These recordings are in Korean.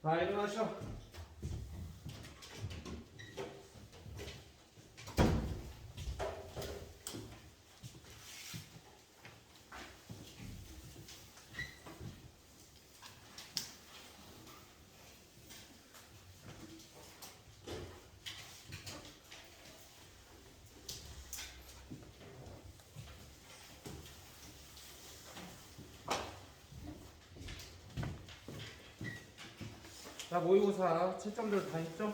다 일어나셔. 자, 모의고사 채점들 다 했죠?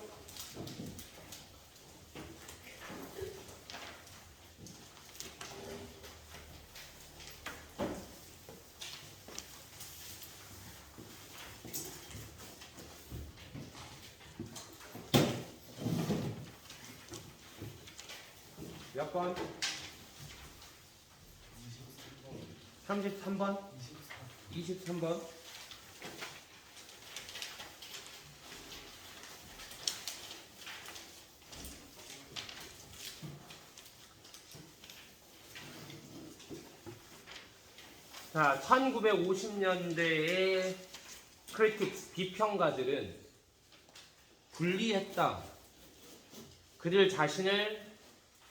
몇 번? 33번? 23번? 자, 1950년대의 크리틱스, 비평가들은 분리했다. 그들 자신을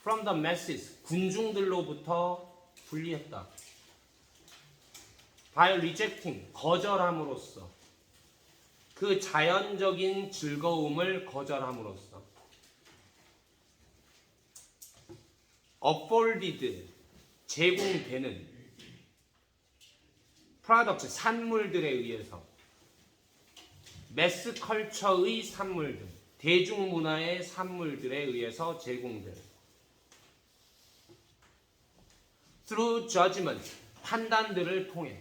from the masses, 군중들로부터 분리했다. by rejecting, 거절함으로써. 그 자연적인 즐거움을 거절함으로써. afforded, 제공되는 프로덕트, 산물들에 의해서 매스 컬처의 산물들, 대중문화의 산물들에 의해서 제공될 through judgment, 판단들을 통해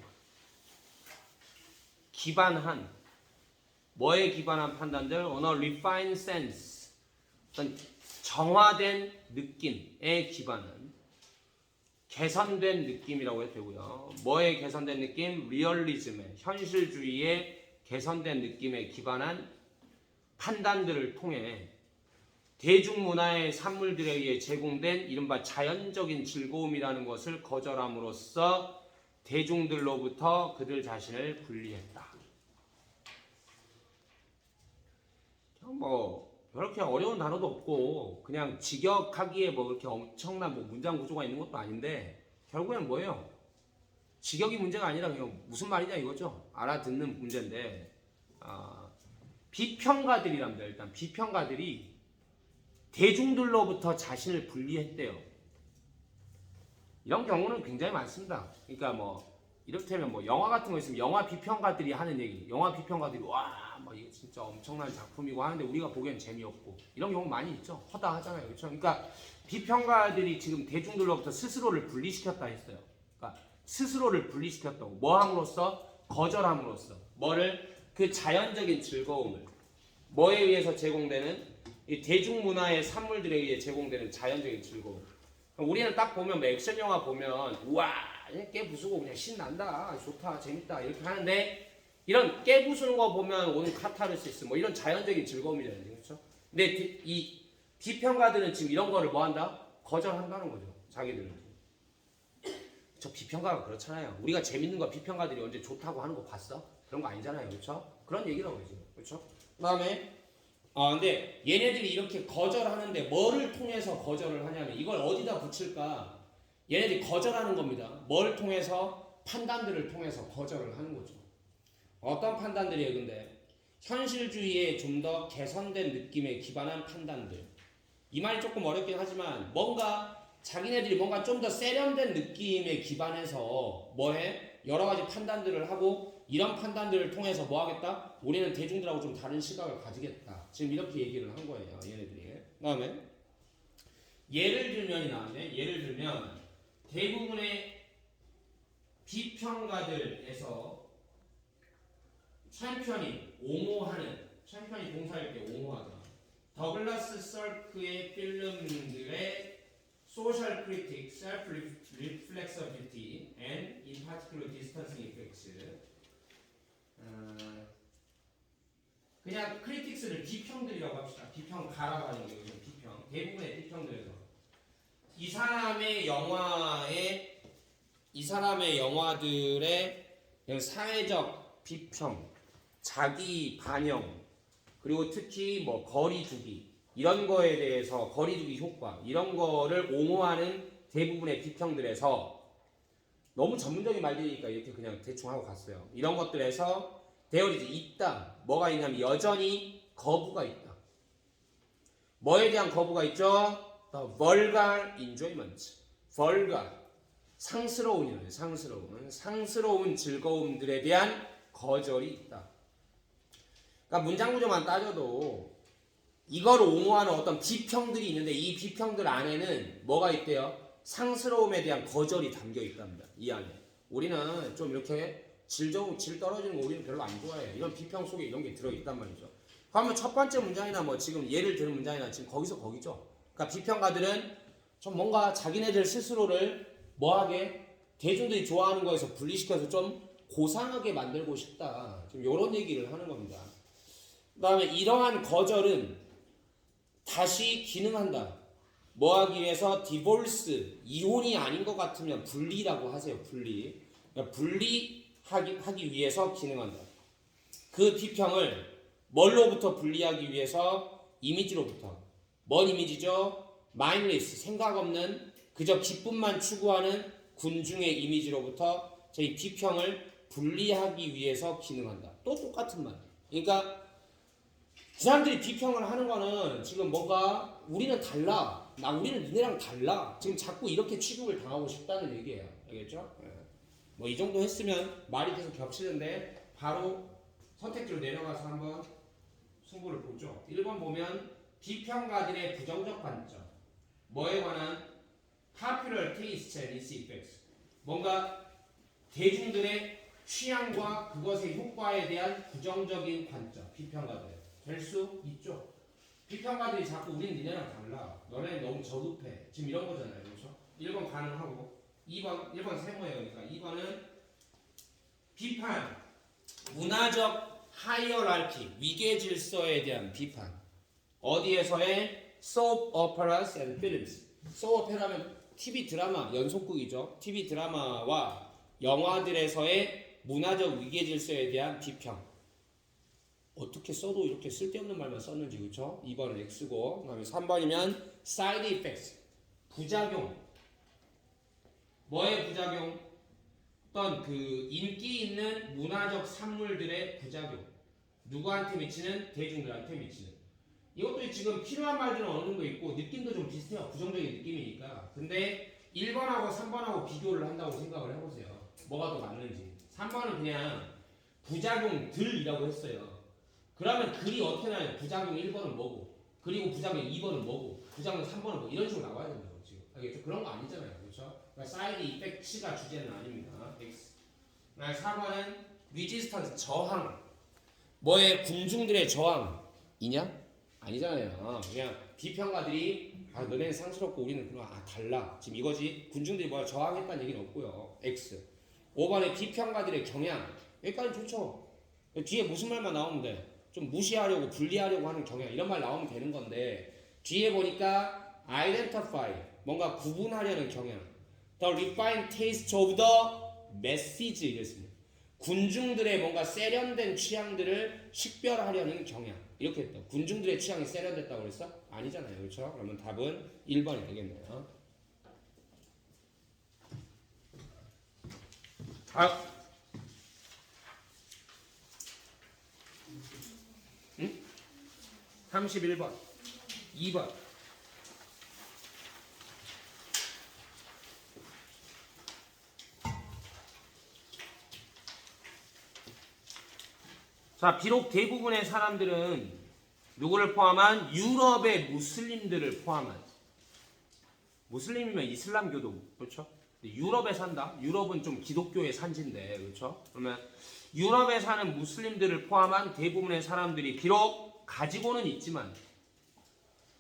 기반한, 뭐에 기반한 판단들? on a refined sense, 어떤 정화된 느낌에 기반한 개선된 느낌이라고 해도 되고요. 뭐에 개선된 느낌? 리얼리즘에, 현실주의의 개선된 느낌에 기반한 판단들을 통해 대중문화의 산물들에 의해 제공된 이른바 자연적인 즐거움이라는 것을 거절함으로써 대중들로부터 그들 자신을 분리했다. 뭐 그렇게 어려운 단어도 없고 그냥 직역하기에 뭐 그렇게 엄청난 뭐 문장 구조가 있는 것도 아닌데 결국엔 뭐예요? 직역이 문제가 아니라 그냥 무슨 말이냐 이거죠. 알아듣는 문제인데 비평가들이랍니다. 일단 비평가들이 대중들로부터 자신을 분리했대요. 이런 경우는 굉장히 많습니다. 그러니까 뭐 이를테면 뭐 영화 같은 거 있으면 영화 비평가들이 하는 얘기, 영화 비평가들이 와, 뭐 이거 진짜 엄청난 작품이고 하는데 우리가 보기엔 재미없고 이런 경우 많이 있죠. 허다하잖아요, 그렇죠? 그러니까 비평가들이 지금 대중들로부터 스스로를 분리시켰다 했어요. 그러니까 스스로를 분리시켰다고 뭐 함으로써? 거절함으로써 뭐를? 그 자연적인 즐거움을 뭐에 의해서 제공되는 이 대중문화의 산물들에 의해 제공되는 자연적인 즐거움. 우리는 딱 보면 뭐 액션 영화 보면 우와 깨부수고 그냥 신난다 좋다 재밌다 이렇게 하는데 이런 깨부수는 거 보면 오는 카타르시스 뭐 이런 자연적인 즐거움이잖아요, 그렇죠? 근데 이 비평가들은 지금 이런 거를 뭐 한다? 거절한다는 거죠, 자기들은. 저 비평가가 그렇잖아요. 우리가 재밌는 거 비평가들이 언제 좋다고 하는 거 봤어? 그런 거 아니잖아요, 그렇죠? 그런 얘기라고 그러죠, 그렇죠? 그다음에 근데 얘네들이 이렇게 거절하는데 뭐를 통해서 거절을 하냐면 이걸 어디다 붙일까? 얘네들이 거절하는 겁니다. 뭘 통해서? 판단들을 통해서 거절을 하는 거죠. 어떤 판단들이에요, 근데? 현실주의에 좀 더 개선된 느낌에 기반한 판단들. 이 말이 조금 어렵긴 하지만 뭔가 자기네들이 뭔가 좀 더 세련된 느낌에 기반해서 뭐해? 여러 가지 판단들을 하고 이런 판단들을 통해서 뭐 하겠다? 우리는 대중들하고 좀 다른 시각을 가지겠다. 지금 이렇게 얘기를 한 거예요, 얘네들이. 그 다음에 예를 들면이 나왔네. 예를 들면 대부분의 비평가들에서 챔피언이 옹호하는, 챔피언이 동사일 때 옹호하다. 더글라스 서크의 필름들의 social critic, self-reflexivity, and in particular distancing effects. 그냥 크리틱스를 비평들이라고 합시다. 비평가라고 하는 게 요즘 비평. 대부분의 비평들에서 이 사람의 영화들의 사회적 비평, 자기 반영, 그리고 특히 뭐 거리두기 이런 거에 대해서 거리두기 효과 이런 거를 옹호하는 대부분의 비평들에서 너무 전문적인 말들이니까 이렇게 그냥 대충 하고 갔어요. 이런 것들에서 대어리지 있다. 뭐가 있냐면 여전히 거부가 있다. 뭐에 대한 거부가 있죠? The vulgar enjoyment. vulgar. 상스러운 상스러운 즐거움들에 대한 거절이 있다. 그러니까 문장 구조만 따져도 이걸 옹호하는 어떤 비평들이 있는데 이 비평들 안에는 뭐가 있대요? 상스러움에 대한 거절이 담겨 있답니다. 이 안에. 우리는 좀 이렇게 질 떨어지는 거 우리는 별로 안 좋아해요. 이런 비평 속에 이런 게 들어있단 말이죠. 그러면 첫 번째 문장이나 뭐 지금 예를 들은 문장이나 지금 거기서 거기죠. 그러니까 비평가들은 좀 뭔가 자기네들 스스로를 뭐하게 대중들이 좋아하는 거에서 분리시켜서 좀 고상하게 만들고 싶다. 좀 이런 얘기를 하는 겁니다. 그 다음에 이러한 거절은 다시 기능한다. 뭐 하기 위해서 디볼스, 이혼이 아닌 것 같으면 분리라고 하세요. 분리. 그러니까 분리하기 위해서 기능한다. 그 비평을 뭘로부터 분리하기 위해서? 이미지로부터. 뭔 이미지죠? 마인드리스, 생각 없는 그저 기쁨만 추구하는 군중의 이미지로부터 저희 비평을 분리하기 위해서 기능한다. 또 똑같은 말. 그러니까 그 사람들이 비평을 하는 거는 지금 뭔가 우리는 달라. 우리는 니네랑 달라. 지금 자꾸 이렇게 취급을 당하고 싶다는 얘기예요. 알겠죠? 뭐 이 정도 했으면 말이 계속 겹치는데 바로 선택지로 내려가서 한번 승부를 보죠. 1번 보면 비평가들의 부정적 관점. 뭐에 관한? popular taste and its effects. 뭔가 대중들의 취향과 그것의 효과에 대한 부정적인 관점. 비평가들. 될 수 있죠. 비평가들이 자꾸 우린 니네랑 달라. 너네 너무 저급해. 지금 이런 거잖아요. 그렇죠? 1번 가능하고 1번 세모예요. 그러니까 2번은 비판. 문화적 하이어라키, 위계 질서에 대한 비판. 어디에서의? soap operas and films. soap opera면 TV 드라마, 연속극이죠. TV 드라마와 영화들에서의 문화적 위계 질서에 대한 비평. 어떻게 써도 이렇게 쓸데없는 말만 썼는지. 그렇죠? 2번은 X고, 그다음에 3번이면 side effects, 부작용. 뭐의 부작용? 어떤 그 인기 있는 문화적 산물들의 부작용. 누구한테 미치는? 대중들한테 미치는. 이것도 지금 필요한 말들은 어느 정도 있고 느낌도 좀 비슷해요. 부정적인 느낌이니까. 근데 1번하고 3번하고 비교를 한다고 생각을 해보세요. 뭐가 더 맞는지. 3번은 그냥 부작용들이라고 했어요. 그러면 글이 어떻게 나와요? 부작용 1번은 뭐고, 그리고 부작용 2번은 뭐고, 부작용 3번은 뭐 이런 식으로 나와야 된다고 지금. 알겠죠? 그런 거 아니잖아요. 그렇죠? 그러니까 사이드 이펙트가 주제는 아닙니다. X. 4번은 resistance, 저항. 뭐의? 군중들의 저항이냐? 아니잖아요. 그냥 비평가들이 너네는 상스럽고 우리는 그냥 달라. 지금 이거지. 군중들이 뭐야 저항했다는 얘기는 없고요. X. 5번에 비평가들의 경향. 여기까지 좋죠. 뒤에 무슨 말만 나오면 돼? 좀 무시하려고 분리하려고 하는 경향 이런 말 나오면 되는 건데 뒤에 보니까 identify 뭔가 구분하려는 경향. The refined taste of the message 이랬습니다. 군중들의 뭔가 세련된 취향들을 식별하려는 경향. 이렇게 했다. 군중들의 취향이 세련됐다고 그랬어? 아니잖아요. 그렇죠? 그러면 답은 1번이 되겠네요. 응? 31번 2번 자, 비록 대부분의 사람들은 누구를 포함한? 유럽의 무슬림들을 포함한. 무슬림이면 이슬람교도 그렇죠? 유럽에 산다. 유럽은 좀 기독교의 산지인데 그렇죠? 그러면 유럽에 사는 무슬림들을 포함한 대부분의 사람들이 비록 가지고는 있지만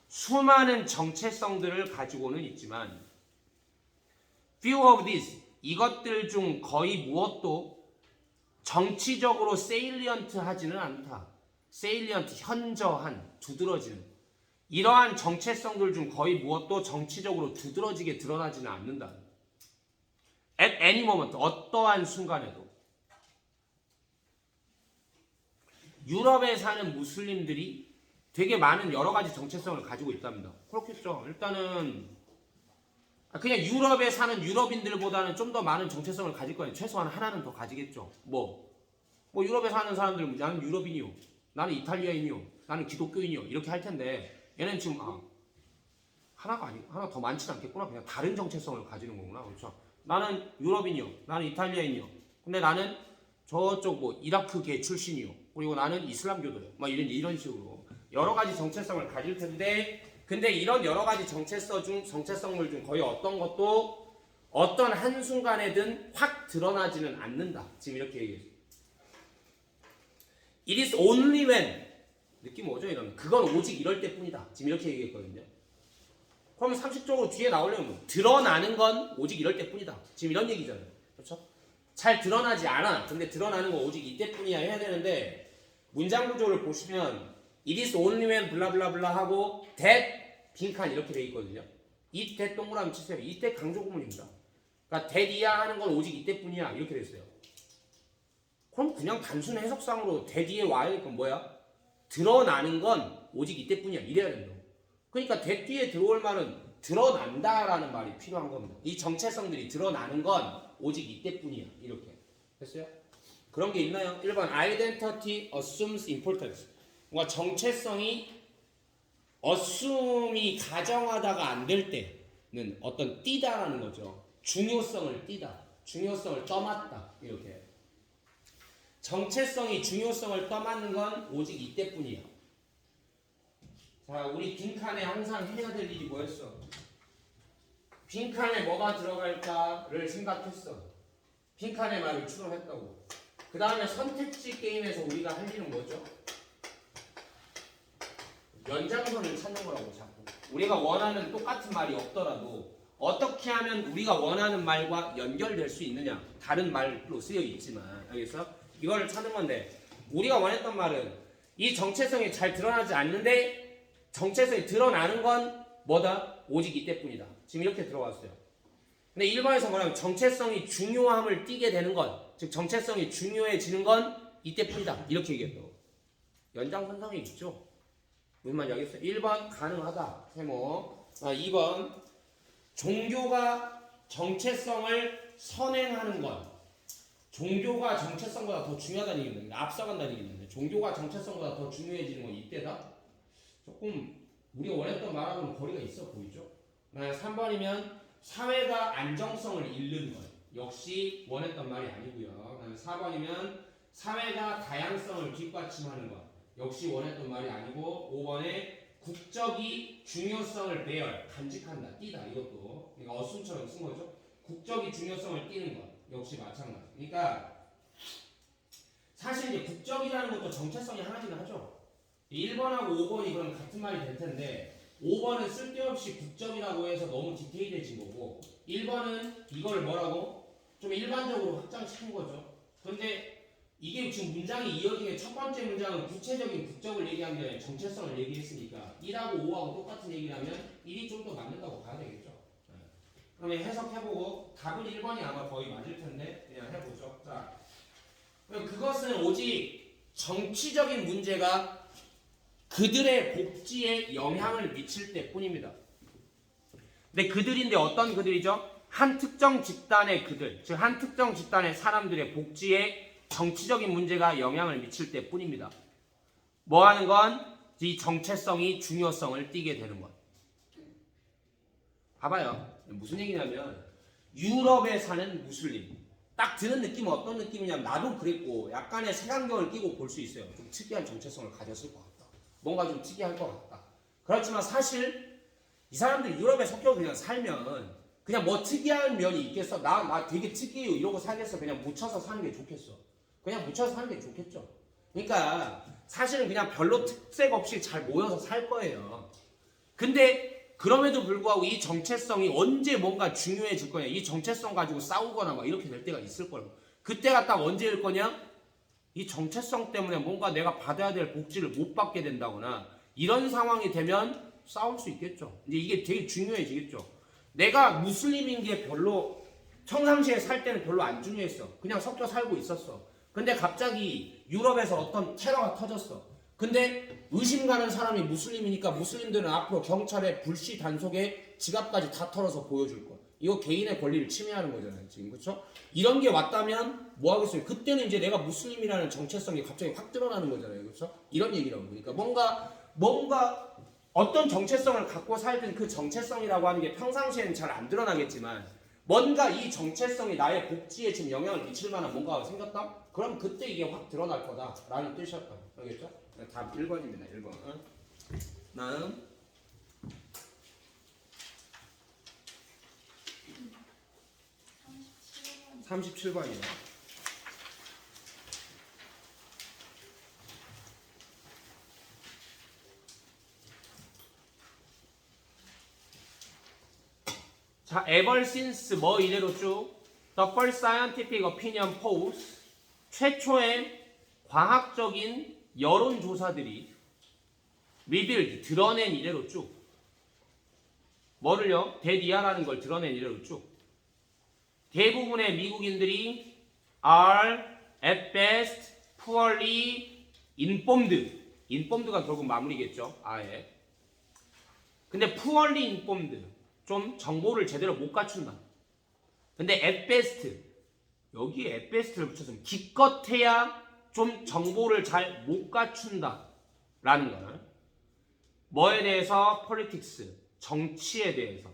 수많은 정체성들을 가지고는 있지만 few of these 이것들 중 거의 무엇도 정치적으로 세일리언트 하지는 않다. 세일리언트 현저한 두드러지는 이러한 정체성들 중 거의 무엇도 정치적으로 두드러지게 드러나지는 않는다. At any moment 어떠한 순간에도 유럽에 사는 무슬림들이 되게 많은 여러 가지 정체성을 가지고 있답니다. 그렇겠죠. 일단은 그냥 유럽에 사는 유럽인들보다는 좀 더 많은 정체성을 가질 거예요. 최소한 하나는 더 가지겠죠. 뭐 유럽에 사는 사람들은 나는 유럽인이요, 나는 이탈리아인이요, 나는 기독교인이요 이렇게 할 텐데 얘는 지금 하나 더 많지는 않겠구나. 그냥 다른 정체성을 가지는 거구나. 그렇죠. 나는 유럽인이요, 나는 이탈리아인이요. 근데 나는 저쪽 뭐 이라크계 출신이요. 그리고 나는 이슬람교도요. 막 이런 식으로 여러 가지 정체성을 가질 텐데, 근데 이런 여러 가지 정체성물 중 거의 어떤 것도 어떤 한 순간에든 확 드러나지는 않는다. 지금 이렇게 얘기했어요. It is only when, 느낌 오죠? 이러면 그건 오직 이럴 때뿐이다. 지금 이렇게 얘기했거든요. 그러면 상식적으로 뒤에 나오려면 뭐, 드러나는 건 오직 이럴 때뿐이다. 지금 이런 얘기잖아요. 그렇죠? 잘 드러나지 않아. 근데 드러나는 건 오직 이때뿐이야 해야 되는데, 문장 구조를 보시면 It is only when 블라블라블라 하고 that 빈칸 이렇게 돼 있거든요. 이 that 동그라미 치세요. 이때 강조 구문입니다. 그러니까 that 이야 하는 건 오직 이때뿐이야 이렇게 됐어요. 그럼 그냥 단순 해석상으로 that 뒤에 와야 건 뭐야? 드러나는 건 오직 이때뿐이야 이래야 된다. 그러니까 that 뒤에 들어올 말은 드러난다라는 말이 필요한 겁니다. 이 정체성들이 드러나는 건 오직 이때뿐이야 이렇게 됐어요? 그런 게 있나요? 1번 Identity assumes importance. 뭔가 정체성이 assume이 가정하다가 안 될 때는 어떤 띄다라는 거죠. 중요성을 띄다, 중요성을 떠맡다 이렇게. 정체성이 중요성을 떠맡는 건 오직 이때뿐이야. 자, 우리 빈칸에 항상 해야 될 일이 뭐였어? 빈칸에 뭐가 들어갈까를 생각했어. 빈칸에 말을 추론했다고. 그 다음에 선택지 게임에서 우리가 할 일은 뭐죠? 연장선을 찾는 거라고 자꾸. 우리가 원하는 똑같은 말이 없더라도 어떻게 하면 우리가 원하는 말과 연결될 수 있느냐. 다른 말로 쓰여 있지만 여기서 이거를 찾는 건데, 우리가 원했던 말은 이 정체성이 잘 드러나지 않는데 정체성이 드러나는 건 뭐다? 오직 이때뿐이다. 지금 이렇게 들어왔어요. 근데 1번에서 뭐냐면 정체성이 중요함을 띠게 되는 것, 즉 정체성이 중요해지는 건 이때뿐이다 이렇게 얘기했다고. 연장선상에 있죠. 무슨 말인지 알겠어요? 1번 가능하다 세모. 2번 종교가 정체성을 선행하는 것, 종교가 정체성보다 더 중요하다는 얘기입니다. 앞서간다는 얘기인데 종교가 정체성보다 더 중요해지는 건 이때다? 조금 우리가 원했던 말하고는 거리가 있어 보이죠? 3번이면 사회가 안정성을 잃는 것, 역시 원했던 말이 아니고요. 4번이면 사회가 다양성을 뒷받침하는 것, 역시 원했던 말이 아니고, 5번에 국적이 중요성을 배열, 간직한다, 띄다 이것도 그러니까 어순처럼 쓴 거죠. 국적이 중요성을 띄는 것 역시 마찬가지. 그러니까 사실 이제 국적이라는 것도 정체성이 하나긴 하죠. 1번하고 5번이 그럼 같은 말이 될 텐데 5번은 쓸데없이 국적이라고 해서 너무 디테일해진 거고 1번은 이걸 뭐라고 좀 일반적으로 확장시킨 거죠. 그런데 이게 지금 문장이 이어지게 첫 번째 문장은 구체적인 국적을 얘기한 게 아니라 정체성을 얘기했으니까 1하고 5하고 똑같은 얘기를 하면 1이 좀 더 맞는다고 봐야 되겠죠. 그러면 해석해보고 답은 1번이 아마 거의 맞을 텐데 그냥 해보죠. 자, 그것은 오직 정치적인 문제가 그들의 복지에 영향을 미칠 때뿐입니다. 근데 그들인데 어떤 그들이죠? 한 특정 집단의 그들, 즉 한 특정 집단의 사람들의 복지에 정치적인 문제가 영향을 미칠 때뿐입니다. 뭐 하는 건? 이 정체성이 중요성을 띠게 되는 것. 봐봐요. 무슨 얘기냐면 유럽에 사는 무슬림. 딱 드는 느낌은 어떤 느낌이냐면 나도 그랬고 약간의 색안경을 끼고 볼 수 있어요. 좀 특이한 정체성을 가졌을 것 같다. 뭔가 좀 특이할 것 같다. 그렇지만 사실 이 사람들이 유럽에 섞여 그냥 살면 그냥 뭐 특이한 면이 있겠어. 나 되게 특이해요 이러고 살겠어. 그냥 묻혀서 사는 게 좋겠어. 그냥 묻혀서 사는 게 좋겠죠. 그러니까 사실은 그냥 별로 특색 없이 잘 모여서 살 거예요. 근데 그럼에도 불구하고 이 정체성이 언제 뭔가 중요해질 거냐, 이 정체성 가지고 싸우거나 막 이렇게 될 때가 있을 거라고. 그때가 딱 언제일 거냐? 이 정체성 때문에 뭔가 내가 받아야 될 복지를 못 받게 된다거나 이런 상황이 되면 싸울 수 있겠죠. 이제 이게 되게 중요해지겠죠. 내가 무슬림인 게 별로 평상시에 살 때는 별로 안 중요했어. 그냥 섞여 살고 있었어. 근데 갑자기 유럽에서 어떤 테러가 터졌어. 근데 의심 가는 사람이 무슬림이니까 무슬림들은 앞으로 경찰에 불시 단속에 지갑까지 다 털어서 보여줄 거야. 이거 개인의 권리를 침해하는 거잖아요, 지금. 그렇죠? 이런 게 왔다면 뭐 하겠어요? 그때는 이제 내가 무슬림이라는 정체성이 갑자기 확 드러나는 거잖아요. 그렇죠? 이런 얘기라고. 그러니까 뭔가 어떤 정체성을 갖고 살든 그 정체성이라고 하는 게 평상시에는 잘 안 드러나겠지만 뭔가 이 정체성이 나의 복지에 지금 영향을 미칠 만한 뭔가가 생겼다? 그럼 그때 이게 확 드러날 거다라는 뜻이었다. 알겠죠? 답 1번입니다. 1번. 다음 37번이요. 자, ever since 뭐 이대로 쭉 the first scientific opinion polls 최초의 과학적인 여론조사들이 revealed 드러낸 이대로 쭉 뭐를요? 대리아라는 걸 드러낸 이대로 쭉 대부분의 미국인들이 are at best poorly informed. informed가 결국 마무리겠죠. 아예. 근데 poorly informed 좀 정보를 제대로 못 갖춘다. 근데 at best 여기에 at best를 붙여서 기껏해야 좀 정보를 잘 못 갖춘다 라는 거는 뭐에 대해서? politics 정치에 대해서.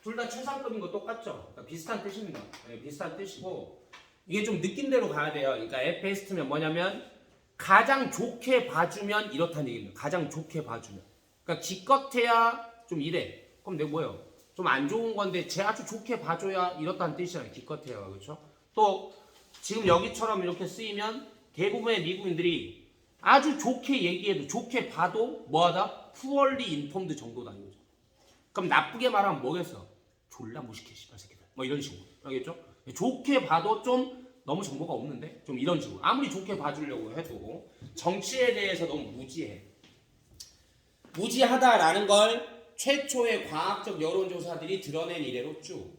둘 다 최상급인 거 똑같죠? 그러니까 비슷한 뜻입니다. 네, 비슷한 뜻이고 이게 좀 느낌대로 가야 돼요. 그러니까 at best면 뭐냐면 가장 좋게 봐주면 이렇다는 얘기입니다. 가장 좋게 봐주면. 그러니까 기껏해야 좀 이래. 그럼 내가 뭐예요? 좀 안 좋은 건데 쟤 아주 좋게 봐줘야 이렇다는 뜻이잖아요. 기껏해야. 그렇죠? 또 지금 여기처럼 이렇게 쓰이면 대부분의 미국인들이 아주 좋게 얘기해도 좋게 봐도 뭐하다? poorly informed 정도다 이거죠. 그럼 나쁘게 말하면 뭐겠어? 졸라 무식해 씨발 새끼들. 뭐 이런 식으로. 알겠죠? 좋게 봐도 좀 너무 정보가 없는데? 좀 이런 식으로. 아무리 좋게 봐주려고 해도 정치에 대해서 너무 무지해. 무지하다라는 걸 최초의 과학적 여론조사들이 드러낸 이래로 쭉.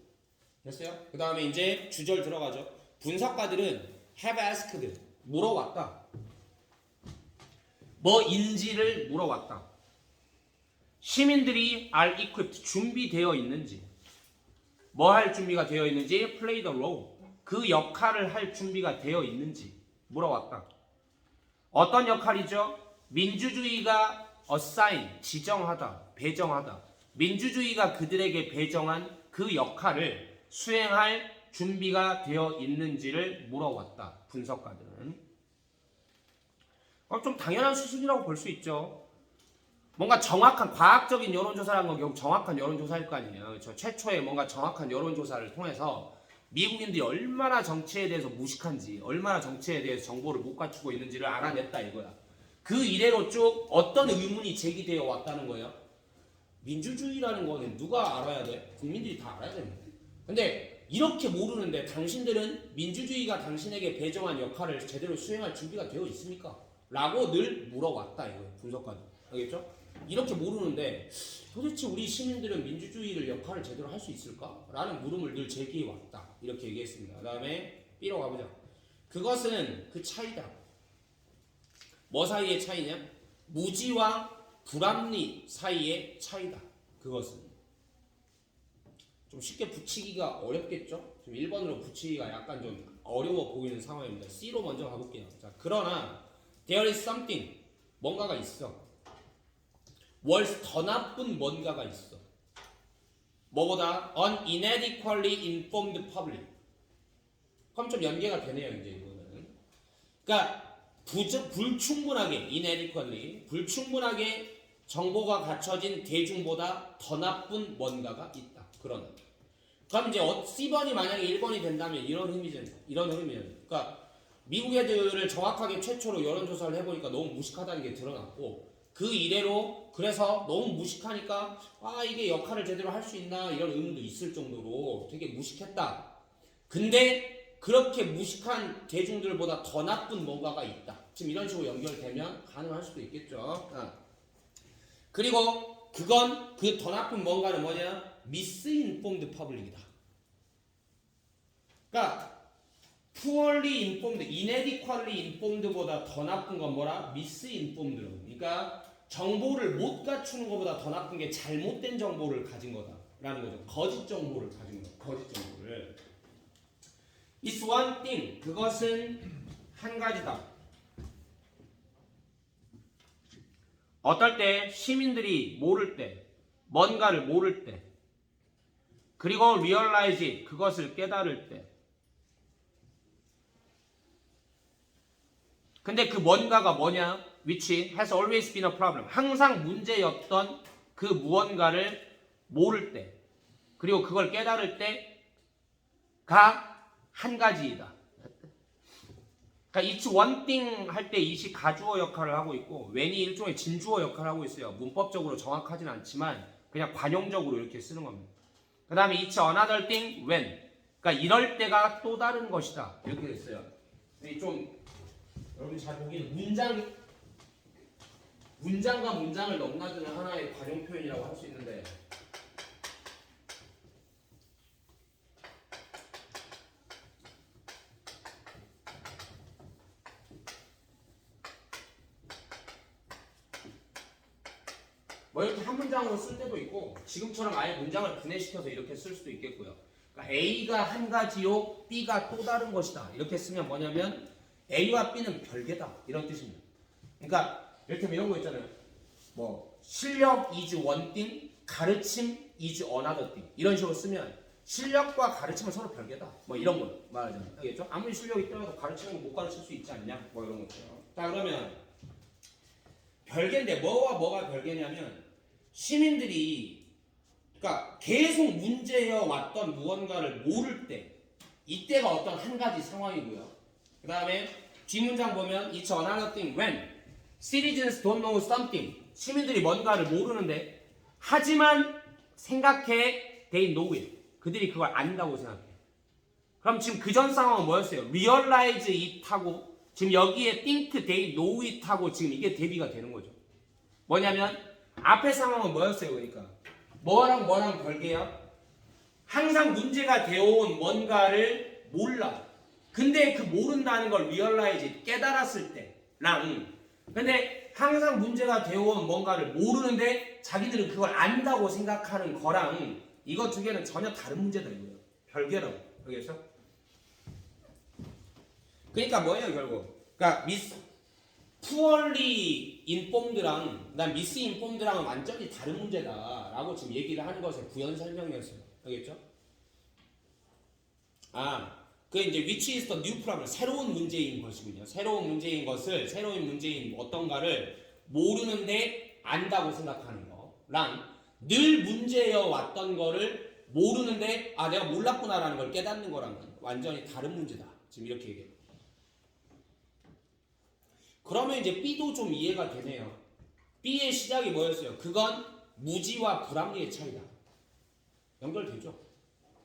됐어요? 그 다음에 이제 주절 들어가죠. 분석가들은 have asked 물어왔다. 뭐인지를 물어왔다. 시민들이 are equipped 준비되어 있는지 뭐 할 준비가 되어 있는지 play the role 그 역할을 할 준비가 되어 있는지 물어왔다. 어떤 역할이죠? 민주주의가 assign 지정하다 배정하다 민주주의가 그들에게 배정한 그 역할을 수행할 준비가 되어 있는지를 물어왔다. 분석가들은 좀 당연한 수준이라고 볼 수 있죠. 뭔가 정확한 과학적인 여론조사라는 건 결국 정확한 여론조사일 거 아니에요. 그렇죠? 최초의 뭔가 정확한 여론조사를 통해서 미국인들이 얼마나 정치에 대해서 무식한지 얼마나 정치에 대해서 정보를 못 갖추고 있는지를 알아냈다 이거야. 그 이래로 쭉 어떤 의문이 제기되어 왔다는 거예요. 민주주의라는 거는 누가 알아야 돼? 국민들이 다 알아야 됩니다. 근데 이렇게 모르는데 당신들은 민주주의가 당신에게 배정한 역할을 제대로 수행할 준비가 되어 있습니까? 라고 늘 물어왔다 이거예요. 분석가들. 알겠죠? 이렇게 모르는데 도대체 우리 시민들은 민주주의를 역할을 제대로 할 수 있을까? 라는 물음을 늘 제기해왔다. 이렇게 얘기했습니다. 그 다음에 B로 가보자. 그것은 그 차이다. 뭐 사이의 차이냐? 무지와 불합리 사이의 차이다. 그것은. 좀 쉽게 붙이기가 어렵겠죠? 좀 1번으로 붙이기가 약간 좀 어려워 보이는 상황입니다. C로 먼저 가볼게요. 자, 그러나 there is something 뭔가가 있어. 월스 더 나쁜 뭔가가 있어. 뭐보다 an inadequately informed public. 그럼 좀 연계가 되네요 이제 이거는. 그러니까 불충분하게 inadequately 불충분하게 정보가 갖춰진 대중보다 더 나쁜 뭔가가 있다. 그런. 그럼 이제 C번이 만약에 1번이 된다면 이런 의미잖아요. 이런 의미예요. 그러니까 미국 애들을 정확하게 최초로 여론조사를 해보니까 너무 무식하다는 게 드러났고 그 이래로 그래서 너무 무식하니까 이게 역할을 제대로 할 수 있나 이런 의문도 있을 정도로 되게 무식했다. 근데 그렇게 무식한 대중들보다 더 나쁜 뭔가가 있다. 지금 이런 식으로 연결되면 가능할 수도 있겠죠. 그리고 그건 그 더 나쁜 뭔가는 뭐냐? misinformed public이다. 그러니까 poorly informed, inadequately informed보다 더 나쁜 건 뭐라? misinformed. 그러니까 정보를 못 갖추는 것보다 더 나쁜 게 잘못된 정보를 가진 거다라는 거죠. 거짓 정보를 가진 거. 거짓 정보를. It's one thing. 그것은 한 가지다. 어떨 때 시민들이 모를 때, 뭔가를 모를 때, 그리고 realize it, 그것을 깨달을 때. 근데 그 뭔가가 뭐냐? Which has always been a problem. 항상 문제였던 그 무언가를 모를 때, 그리고 그걸 깨달을 때가 한 가지이다. 그러니까 it's one thing 할 때 it이 가주어 역할을 하고 있고 when이 일종의 진주어 역할을 하고 있어요. 문법적으로 정확하진 않지만 그냥 관용적으로 이렇게 쓰는 겁니다. 그 다음에 it's another thing when. 그러니까 이럴 때가 또 다른 것이다. 이렇게 됐어요. 좀 여러분 잘 보기에는 문장과 문장을 넘나드는 하나의 관용 표현이라고 할 수 있는데 뭐 이렇게 한 문장으로 쓸 때도 있고 지금처럼 아예 문장을 분해시켜서 이렇게 쓸 수도 있겠고요. 그러니까 A가 한 가지요, B가 또 다른 것이다. 이렇게 쓰면 뭐냐면 A와 B는 별개다 이런 뜻입니다. 그러니까 이렇게 이런 거 있잖아요. 뭐 실력 is one thing, 가르침 is another thing 이런 식으로 쓰면 실력과 가르침은 서로 별개다. 뭐 이런 거 말하자면 알겠죠? 아무리 실력이 뛰어나도 가르치는 거 못 가르칠 수 있지 않냐? 뭐 이런 것처럼. 자 그러면 별개인데 뭐와 뭐가 별개냐면 시민들이 그러니까 계속 문제여 왔던 무언가를 모를 때 이때가 어떤 한 가지 상황이고요. 그 다음에 뒷문장 보면 It's another thing when citizens don't know something. 시민들이 뭔가를 모르는데 하지만 생각해 they know it. 그들이 그걸 안다고 생각해. 그럼 지금 그전 상황은 뭐였어요? realize it 하고 지금 여기에 think they know it 하고 지금 이게 대비가 되는 거죠. 뭐냐면 앞의 상황은 뭐였어요? 그러니까 뭐랑 뭐랑 별개야? 항상 문제가 되어온 뭔가를 몰라. 근데 그 모른다는 걸 realize, 깨달았을 때랑 근데 항상 문제가 되어온 뭔가를 모르는데 자기들은 그걸 안다고 생각하는 거랑 이거 두 개는 전혀 다른 문제다 이거예요. 별개라고. 알겠어? 그러니까 뭐예요 결국? 그러니까 poorly informed랑 그다음 misinformed랑은 완전히 다른 문제다라고 지금 얘기를 하는 것의 부연 설명이었어요. 알겠죠? 그 이제 which is the new problem 새로운 문제인 것이군요. 새로운 문제인 것을 새로운 문제인 어떤가를 모르는데 안다고 생각하는 거랑 늘 문제여 왔던 거를 모르는데 내가 몰랐구나라는 걸 깨닫는 거랑은 완전히 다른 문제다. 지금 이렇게 얘기해요. 그러면 이제 B도 좀 이해가 되네요. B의 시작이 뭐였어요? 그건 무지와 불합리의 차이다. 연결되죠?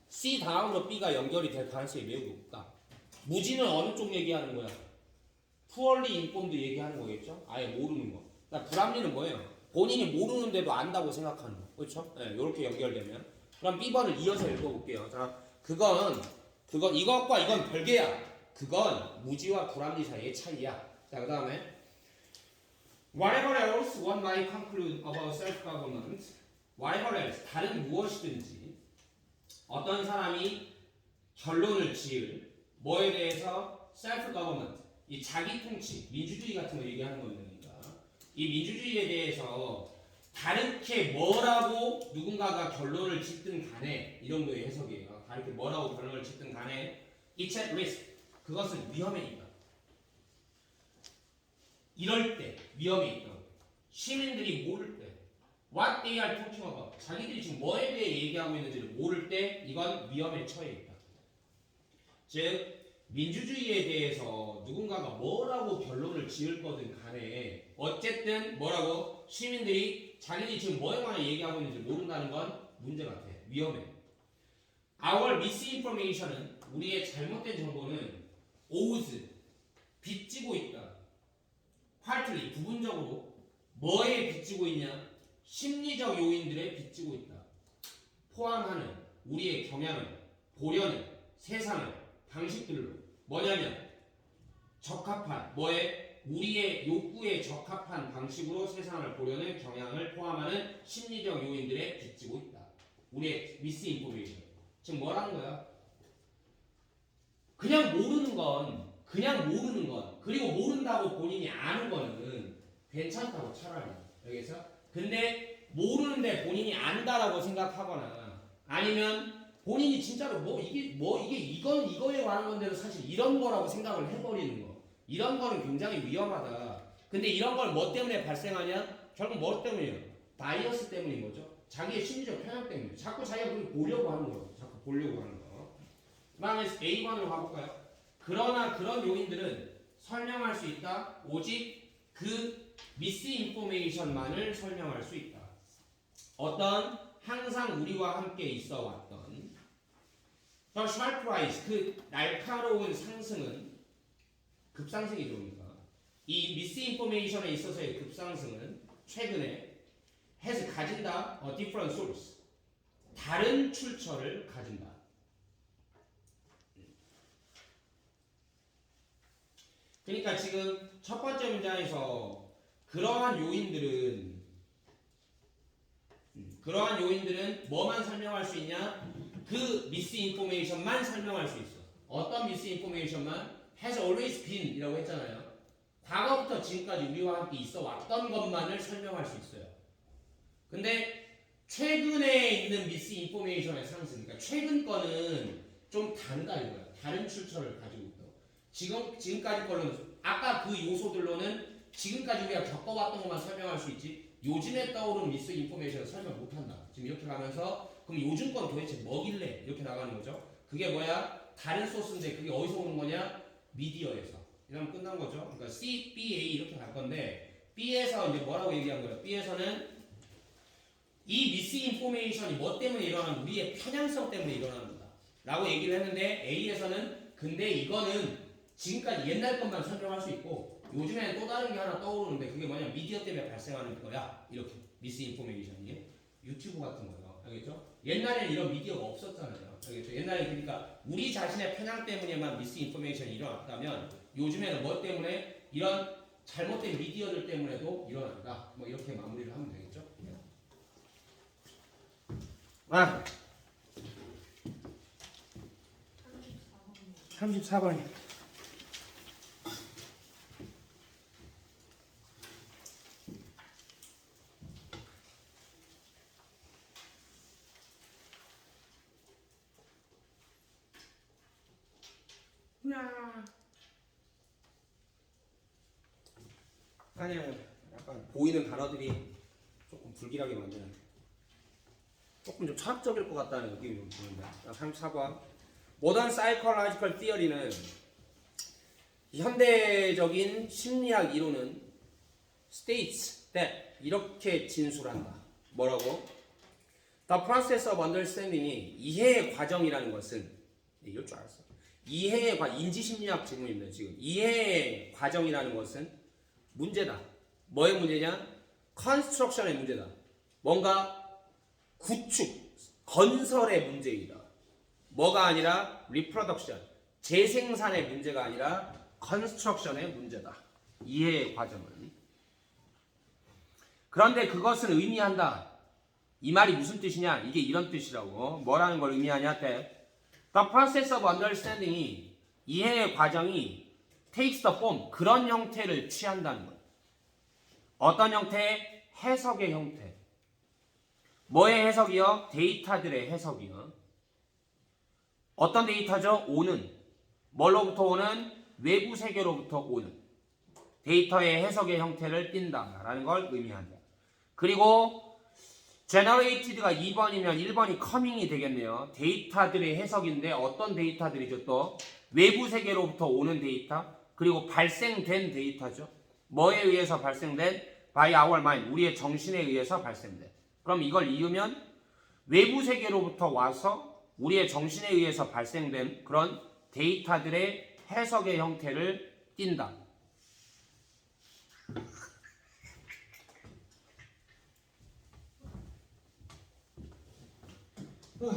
C 다음으로 B가 연결이 될 가능성이 매우 높다. 무지는 어느 쪽 얘기하는 거야? poorly informed 얘기하는 거겠죠? 아예 모르는 거. 그러니까 불합리는 뭐예요? 본인이 모르는데도 안다고 생각하는 거. 그렇죠? 네, 이렇게 연결되면. 그럼 B번을 이어서 읽어볼게요. 자, 그건 이것과 이건 별개야. 그건 무지와 불합리 사이의 차이야. 자, 그 다음에 whatever else one might conclude about self-government, whatever else 다른 무엇이든지 어떤 사람이 결론을 지을 뭐에 대해서 self-government 이 자기 통치, 민주주의 같은 거 얘기하는 겁니다. 이 민주주의에 대해서 다르게 뭐라고 누군가가 결론을 짓든 간에 이 정도의 해석이에요. 다르게 뭐라고 결론을 짓든 간에 it's at risk 그것은 위험에 있다. 이럴 때 위험에 있다. 시민들이 모를 때 what they are talking about 자기들이 지금 뭐에 대해 얘기하고 있는지를 모를 때 이건 위험에 처해 있다. 즉 민주주의에 대해서 누군가가 뭐라고 결론을 지을 거든 간에 어쨌든 뭐라고 시민들이 자기들이 지금 뭐에 관해 얘기하고 있는지 모른다는 건 문제 같아. 위험해. Our misinformation은 우리의 잘못된 정보는 owes 빚지고 있다. partly 부분적으로 뭐에 빚지고 있냐? 심리적 요인들에 빚지고 있다. 포함하는 우리의 경향을, 보려는 세상을 방식들로 뭐냐면 적합한 뭐에 우리의 욕구에 적합한 방식으로 세상을 보려는 경향을 포함하는 심리적 요인들에 빚지고 있다. 우리의 미스인포메이션. 지금 뭐라는 거야? 그냥 모르는 건 그리고 모른다고 본인이 아는 거는 괜찮다고 차라리 여기서. 근데 모르는데 본인이 안다라고 생각하거나 아니면 본인이 진짜로 이건 이거에 관한 건데도 사실 이런 거라고 생각을 해버리는 거. 이런 거는 굉장히 위험하다. 근데 이런 걸 뭐 때문에 발생하냐? 결국 뭐 때문이에요? 바이어스 때문인 거죠. 자기의 심리적 편향 때문에. 자꾸 자기가 그걸 보려고 하는 거예요. 자꾸 보려고 하는 거. 그 다음에 A번으로 가볼까요? 그러나 그런 요인들은 설명할 수 있다. 오직 그 미스인포메이션만을 설명할 수 있다. 어떤 항상 우리와 함께 있어 왔던 The sharp rise, 그 날카로운 상승은 급상승이죠. 그러니까 이 미스인포메이션에 있어서의 급상승은 최근에 has 가진다 a different source, 다른 출처를 가진다. 그러니까 지금 첫 번째 문장에서 그러한 요인들은 뭐만 설명할 수 있냐? 그 미스인포메이션만 설명할 수 있어. 어떤 미스인포메이션만? has always been 이라고 했잖아요. 과거부터 지금까지 우리와 함께 있어 왔던 것만을 설명할 수 있어요. 근데 최근에 있는 미스인포메이션의 상승, 그러니까 최근 거는 좀 다르다 이거야. 다른 출처를 가지고 있다. 지금까지 걸로는 아까 그 요소들로는 지금까지 우리가 겪어왔던 것만 설명할 수 있지 요즘에 떠오르는 미스인포메이션을 설명 못한다. 지금 이렇게 가면서 그럼 요즘 건 도대체 뭐길래 이렇게 나가는 거죠. 그게 뭐야? 다른 소스인데 그게 어디서 오는 거냐? 미디어에서. 이러면 끝난 거죠. 그러니까 C, B, A 이렇게 갈 건데 B에서 이제 뭐라고 얘기한 거예요? B에서는 이 미스인포메이션이 뭐 때문에 일어나는 우리의 편향성 때문에 일어난다 라고 얘기를 했는데 A에서는 근데 이거는 지금까지 옛날 것만 설명할 수 있고 요즘에는 또 다른 게 하나 떠오르는데 그게 뭐냐 미디어 때문에 발생하는 거야. 이렇게 미스인포메이션이 유튜브 같은 거예요. 알겠죠? 옛날에는 이런 미디어가 없었잖아요. 알겠죠? 옛날에 그러니까 우리 자신의 편향 때문에만 미스인포메이션이 일어났다면 요즘에는 뭐 때문에 이런 잘못된 미디어들 때문에도 일어난다. 뭐 이렇게 마무리를 하면 되겠죠? 34번이. 아니요, 약간 보이는 단어들이 조금 불길하게 만드는, 조금 좀 철학적일 것 같다는 느낌이 좀 드는데. 34번. 모던 사이콜로지컬 티어리는 현대적인 심리학 이론은 states that 이렇게 진술한다. 뭐라고? The process of understanding이 이해의 과정이라는 것은 이럴 줄 알았어. 인지심리학 질문입니다. 지금 이해의 과정이라는 것은 문제다. 뭐의 문제냐? 컨스트럭션의 문제다. 뭔가 구축, 건설의 문제이다. 뭐가 아니라 리프로덕션, 재생산의 문제가 아니라 컨스트럭션의 문제다. 이해의 과정은. 그런데 그것은 의미한다. 이 말이 무슨 뜻이냐? 이게 이런 뜻이라고. 뭐라는 걸 의미하냐? The process of understanding이 이해의 과정이 takes the form, 그런 형태를 취한다는 거예요. 어떤 형태? 해석의 형태. 뭐의 해석이요? 데이터들의 해석이요. 어떤 데이터죠? 오는. 뭘로부터 오는? 외부 세계로부터 오는. 데이터의 해석의 형태를 띈다라는 걸 의미한다. 그리고 generated가 2번이면 1번이 coming이 되겠네요. 데이터들의 해석인데 어떤 데이터들이죠? 또 외부 세계로부터 오는 데이터, 그리고 발생된 데이터죠. 뭐에 의해서 발생된? by our mind, 우리의 정신에 의해서 발생된. 그럼 이걸 이으면 외부 세계로부터 와서 우리의 정신에 의해서 발생된 그런 데이터들의 해석의 형태를 띈다. 뭐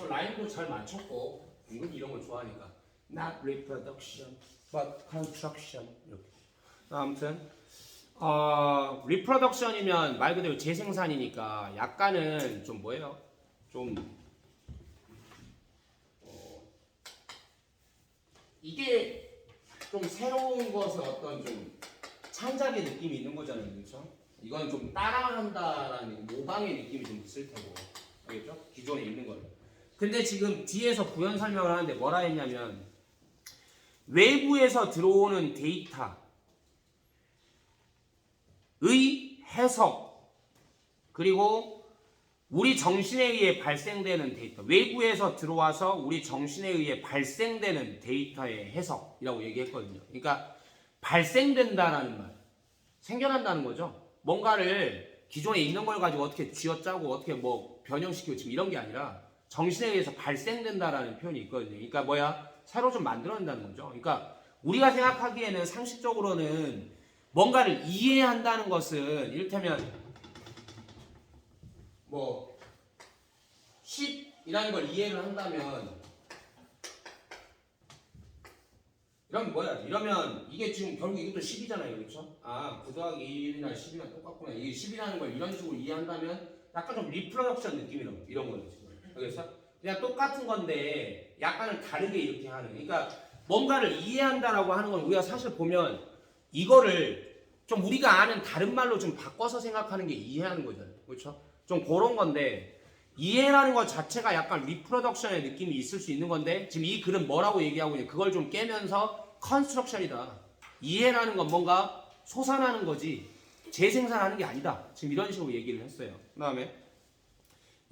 라인도 잘 맞췄고 은근히 이런 걸 좋아하니까 not reproduction but construction 이렇게. 아무튼 reproduction이면 말 그대로 재생산이니까 약간은 좀 뭐예요? 좀 이게 좀 새로운 것의 어떤 좀 창작의 느낌이 있는 거잖아요, 그렇죠? 이건 좀 따라한다라는 모방의 느낌이 좀 있을 테고, 알겠죠? 기존에 있는 거를. 근데 지금 뒤에서 부연 설명을 하는데 뭐라 했냐면 외부에서 들어오는 데이터의 해석 그리고 우리 정신에 의해 발생되는 데이터, 외부에서 들어와서 우리 정신에 의해 발생되는 데이터의 해석이라고 얘기했거든요. 그러니까 발생된다라는 말, 생겨난다는 거죠. 뭔가를 기존에 있는 걸 가지고 어떻게 쥐어짜고 어떻게 뭐 변형시키고 지금 이런 게 아니라 정신에 의해서 발생된다라는 표현이 있거든요. 그러니까 뭐야? 새로 좀 만들어낸다는 거죠. 그러니까 우리가 생각하기에는 상식적으로는 뭔가를 이해한다는 것은 이를테면 뭐 10이라는 걸 이해를 한다면 이러면 뭐야? 이러면 이게 지금 결국 이것도 10이잖아요. 그렇죠? 아, 9 더하기 1이나 10이나 똑같구나. 이게 10이라는 걸 이런 식으로 이해한다면 약간 좀 리프로덕션 느낌이라고 이런 거죠. 알겠어? 그냥 똑같은 건데 약간은 다르게 이렇게 하는. 그러니까 뭔가를 이해한다라고 하는 건 우리가 사실 보면 이거를 좀 우리가 아는 다른 말로 좀 바꿔서 생각하는 게 이해하는 거잖아요. 그렇죠? 좀 그런 건데 이해라는 것 자체가 약간 리프로덕션의 느낌이 있을 수 있는 건데 지금 이 글은 뭐라고 얘기하고 있냐? 그걸 좀 깨면서 컨스트럭션이다. 이해라는 건 뭔가 솟아나는 거지 재생산하는 게 아니다. 지금 이런 식으로 얘기를 했어요. 그 다음에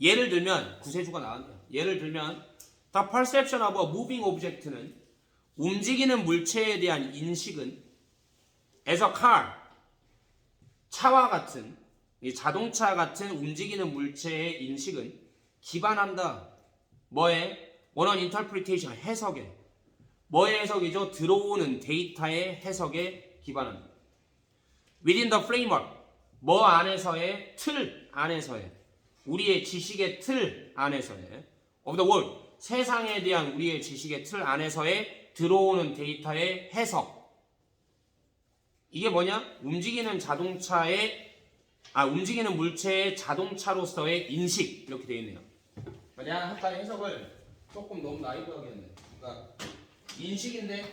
예를 들면 구세주가 나왔네요. 예를 들면 The perception of a moving object는 움직이는 물체에 대한 인식은 as a car 차와 같은 이 자동차 같은 움직이는 물체의 인식은 기반한다. 뭐에? 원어원 interpretation 해석에. 뭐의 해석이죠? 들어오는 데이터의 해석에 기반한다. Within the framework 뭐 안에서의 틀 안에서의 우리의 지식의 틀 안에서의 of the world 세상에 대한 우리의 지식의 틀 안에서의 들어오는 데이터의 해석. 이게 뭐냐? 움직이는 물체의 자동차로서의 인식 이렇게 되어 있네요. 내가 아까 해석을 조금 너무 나이브하게 했네. 그러니까 인식인데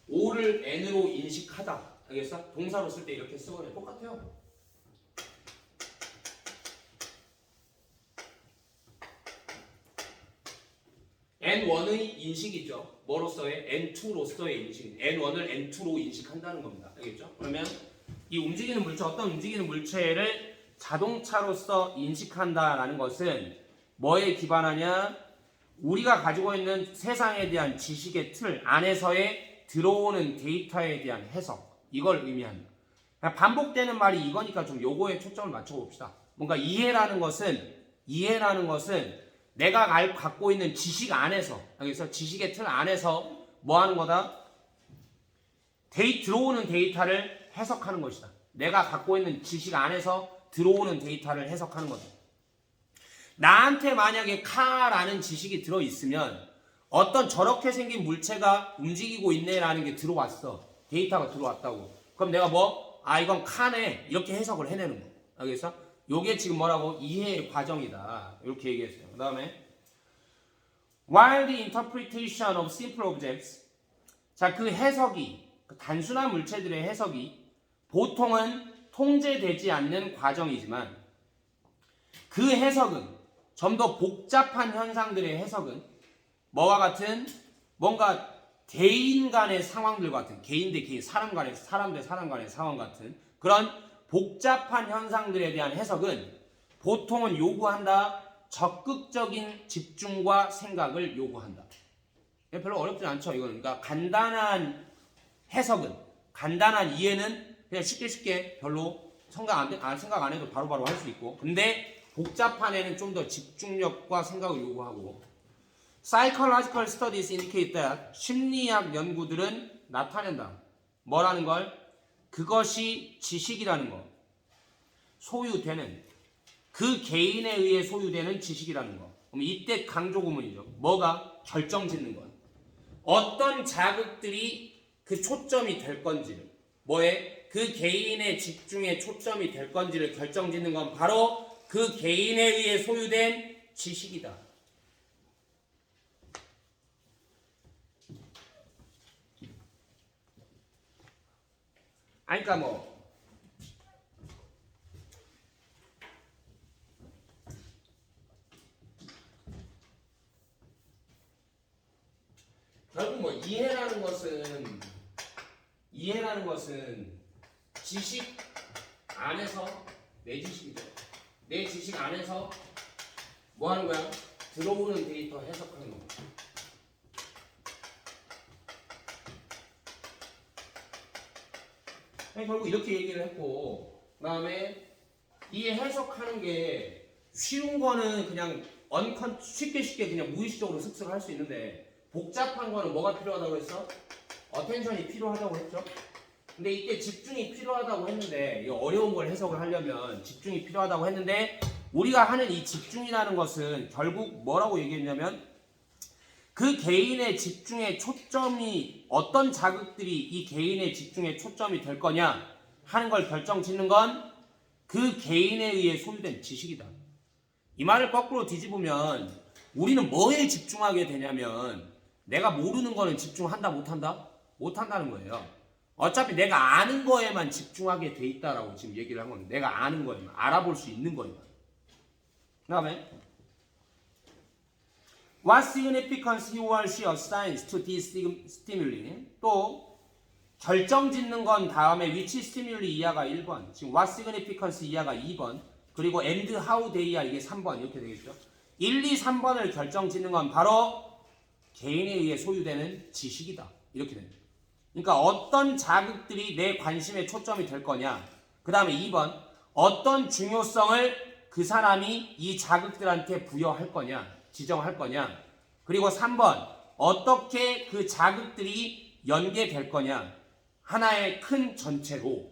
O를 N으로 인식하다. 알겠어? 동사로 쓸 때 이렇게 쓰거든요. 똑같아요. N1의 인식이죠. 뭐로서의? N2로서의 인식. N1을 N2로 인식한다는 겁니다. 알겠죠? 그러면 이 움직이는 물체, 어떤 움직이는 물체를 자동차로서 인식한다라는 것은 뭐에 기반하냐? 우리가 가지고 있는 세상에 대한 지식의 틀 안에서의 들어오는 데이터에 대한 해석. 이걸 의미한다. 반복되는 말이 이거니까 좀 요거에 초점을 맞춰봅시다. 뭔가 이해라는 것은 내가 갖고 있는 지식 안에서, 여기서 지식의 틀 안에서 뭐 하는 거다? 들어오는 데이터를 해석하는 것이다. 내가 갖고 있는 지식 안에서 들어오는 데이터를 해석하는 거다. 나한테 만약에 카라는 지식이 들어있으면 어떤 저렇게 생긴 물체가 움직이고 있네라는 게 들어왔어. 데이터가 들어왔다고. 그럼 내가 이건 카네. 이렇게 해석을 해내는 거야. 알겠어? 요게 지금 뭐라고? 이해의 과정이다. 이렇게 얘기했어요. 그 다음에 While the interpretation of simple objects 자, 그 해석이 단순한 물체들의 해석이 보통은 통제되지 않는 과정이지만 그 해석은 좀 더 복잡한 현상들의 해석은 뭐와 같은 뭔가 개인 간의 상황들과 같은 개인 대 개인, 사람 대 사람 간의 상황 같은 그런 복잡한 현상들에 대한 해석은 보통은 요구한다 적극적인 집중과 생각을 요구한다. 별로 어렵지 않죠. 이거는. 그러니까 간단한 해석은, 간단한 이해는 그냥 쉽게 별로 생각 안 해도 바로바로 할 수 있고, 근데 복잡한 애는 좀 더 집중력과 생각을 요구하고. Psychological studies indicate that 심리학 연구들은 나타낸다. 뭐라는 걸? 그것이 지식이라는 거. 소유되는, 그 개인에 의해 소유되는 지식이라는 거. 그럼 이때 강조 구문이죠. 뭐가? 결정짓는 것. 어떤 자극들이 그 초점이 될 건지를, 뭐에? 그 개인의 집중에 초점이 될 건지를 결정짓는 건 바로 그 개인에 의해 소유된 지식이다. 아니, 그러니까 결국 이해라는 것은 지식 안에서 내 지식이죠. 내 지식 안에서 뭐 하는 거야? 들어오는 데이터 해석하는 거. 결국 이렇게 얘기를 했고, 그 다음에 이 해석하는 게 쉬운 거는 그냥 쉽게 그냥 무의식적으로 습득을 할 수 있는데, 복잡한 거는 뭐가 필요하다고 했어? 어텐션이 필요하다고 했죠? 근데 이때 집중이 필요하다고 했는데, 이 어려운 걸 해석을 하려면 집중이 필요하다고 했는데, 우리가 하는 이 집중이라는 것은 결국 뭐라고 얘기했냐면, 그 개인의 집중의 초점이, 어떤 자극들이 이 개인의 집중의 초점이 될 거냐 하는 걸 결정짓는 건 그 개인에 의해 소유된 지식이다. 이 말을 거꾸로 뒤집으면 우리는 뭐에 집중하게 되냐면, 내가 모르는 거는 집중한다 못한다? 못한다는 거예요. 어차피 내가 아는 거에만 집중하게 돼 있다라고 지금 얘기를 한 겁니다. 내가 아는 거에만, 알아볼 수 있는 거에만. 그 다음에 What significance he or she assigns to these stimuli? 또 결정짓는 건 다음에 which stimuli 이하가 1번, 지금 what significance 이하가 2번, 그리고 and how they야 이게 3번 이렇게 되겠죠. 1, 2, 3번을 결정짓는 건 바로 개인에 의해 소유되는 지식이다. 이렇게 됩니다. 그러니까 어떤 자극들이 내 관심의 초점이 될 거냐. 그 다음에 2번, 어떤 중요성을 그 사람이 이 자극들한테 부여할 거냐, 지정할 거냐. 그리고 3번, 어떻게 그 자극들이 연계될 거냐. 하나의 큰 전체로.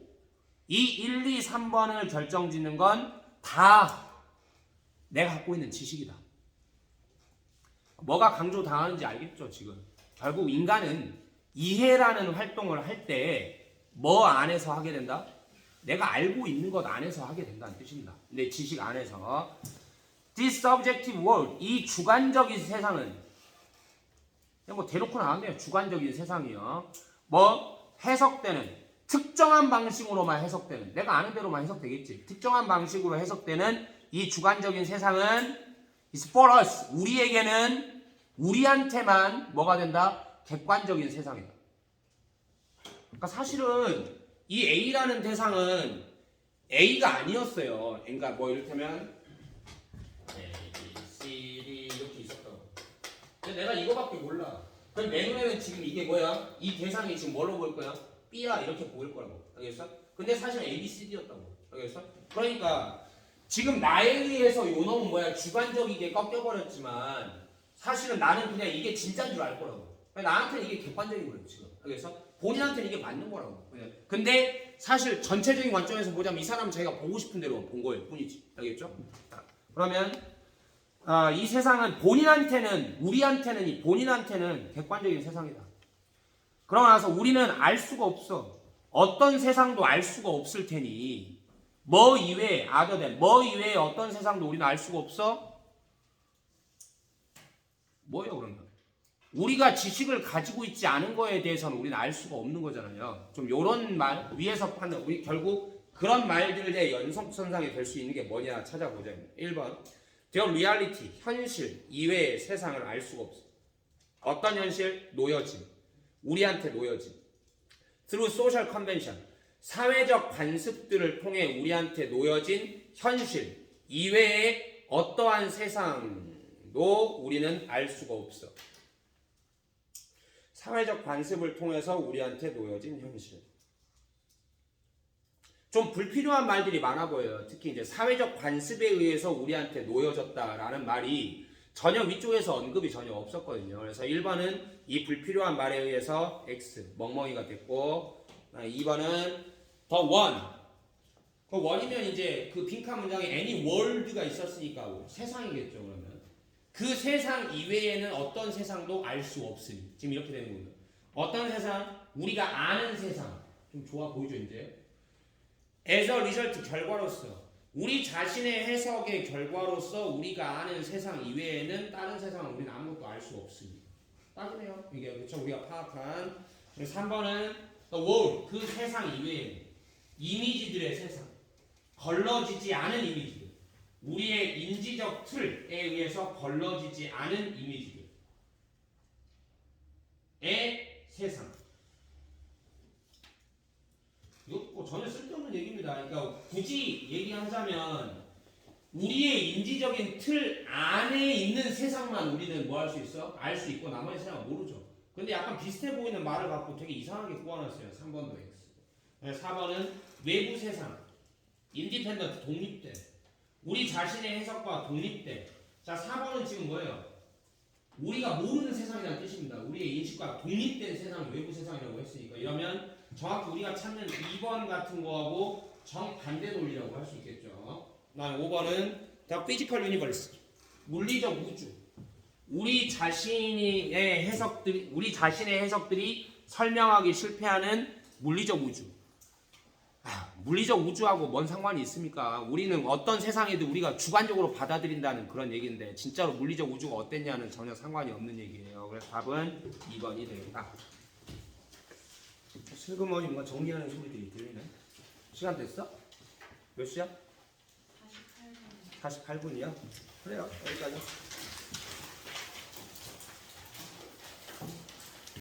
이 1, 2, 3번을 결정짓는 건 다 내가 갖고 있는 지식이다. 뭐가 강조당하는지 알겠죠, 지금? 결국 인간은 이해라는 활동을 할 때 뭐 안에서 하게 된다? 내가 알고 있는 것 안에서 하게 된다는 뜻입니다. 내 지식 안에서. This subjective world, 이 주관적인 세상은, 뭐 대놓고 나왔네요. 주관적인 세상이요. 뭐 해석되는, 특정한 방식으로만 해석되는, 내가 아는 대로만 해석되겠지. 특정한 방식으로 해석되는 이 주관적인 세상은 is for us, 우리에게는, 우리한테만 뭐가 된다? 객관적인 세상이다. 그러니까 사실은 이 A라는 대상은 A가 아니었어요. 그러니까 뭐 이를테면 A, B, C, D 이렇게 있었다고. 근데 내가 이거밖에 몰라. 그럼 내 눈에는 지금 이게 뭐야? 이 대상이 지금 뭘로 보일 거야? B야 이렇게 보일 거라고. 알겠어? 근데 사실 A, B, C, D였다고. 알겠어? 그러니까 지금 나에 의해서 요 놈은 뭐야? 주관적이게 꺾여버렸지만 사실은 나는 그냥 이게 진짜인 줄 알 거라고. 나한테는 이게 객관적인 거예요 지금. 알겠어? 본인한테는 이게 맞는 거라고. 근데 사실 전체적인 관점에서 보자면 이 사람은 자기가 보고 싶은 대로 본 거일 뿐이지. 알겠죠? 그러면 이 세상은 본인한테는, 우리한테는, 이 본인한테는 객관적인 세상이다. 그러고 나서 우리는 알 수가 없어. 어떤 세상도 알 수가 없을 테니 뭐 이외에, 뭐 이외에 어떤 세상도 우리는 알 수가 없어? 뭐예요 그러면? 우리가 지식을 가지고 있지 않은 거에 대해서는 우리는 알 수가 없는 거잖아요. 좀 요런 말, 위에서 판단, 우리 결국 그런 말들의 연속선상이 될 수 있는 게 뭐냐 찾아보자. 1번, their reality, 현실 이외의 세상을 알 수가 없어. 어떤 현실? 놓여짐. 우리한테 놓여짐. through social convention, 사회적 관습들을 통해 우리한테 놓여진 현실 이외의 어떠한 세상도 우리는 알 수가 없어. 사회적 관습을 통해서 우리한테 놓여진 현실. 좀 불필요한 말들이 많아 보여요. 특히 이제 사회적 관습에 의해서 우리한테 놓여졌다라는 말이 전혀 위쪽에서 언급이 전혀 없었거든요. 그래서 1번은 이 불필요한 말에 의해서 X, 멍멍이가 됐고, 2번은 the one. 그 원이면 이제 그 빈칸 문장에 any world가 있었으니까 세상이겠죠, 그러면. 그 세상 이외에는 어떤 세상도 알 수 없으니. 지금 이렇게 되는 거예요. 어떤 세상? 우리가 아는 세상. 좀 좋아 보이죠, 이제? as a result, 결과로서. 우리 자신의 해석의 결과로서 우리가 아는 세상 이외에는 다른 세상은 우리는 아무것도 알 수 없습니다. 딱이네요. 이게 그렇죠. 우리가 파악한. 3번은 the world, 그 세상 이외에 이미지들의 세상. 걸러지지 않은 이미지들. 우리의 인지적 틀에 의해서 걸러지지 않은 이미지들의 세상. 이거 뭐 전혀 쓸데없는 얘기입니다. 그러니까 굳이 얘기하자면 우리의 인지적인 틀 안에 있는 세상만 우리는 뭐 할 수 있어? 알 수 있고 나머지 세상은 모르죠. 근데 약간 비슷해 보이는 말을 갖고 되게 이상하게 꾸어놨어요. 3번도 X. 4번은 외부 세상. 인디펜던트, 독립된. 우리 자신의 해석과 독립된. 자, 4번은 지금 뭐예요? 우리가 모르는 세상이라는 뜻입니다. 우리의 인식과 독립된 세상, 외부 세상이라고 했으니까. 이러면 정확히 우리가 찾는 2번 같은 거하고 정반대 논리라고 할 수 있겠죠. 그다음 5번은 The Physical Universe, 물리적 우주. 우리 자신의 해석들이 설명하기 실패하는 물리적 우주. 물리적 우주하고 뭔 상관이 있습니까? 우리는 어떤 세상에도 우리가 주관적으로 받아들인다는 그런 얘기인데 진짜로 물리적 우주가 어땠냐는 전혀 상관이 없는 얘기예요. 그래서 답은 2번이 되겠다. 슬그머니 뭔가 정리하는 소리들이 들리네. 시간 됐어? 몇 시야? 48분이요? 그래요. 여기까지.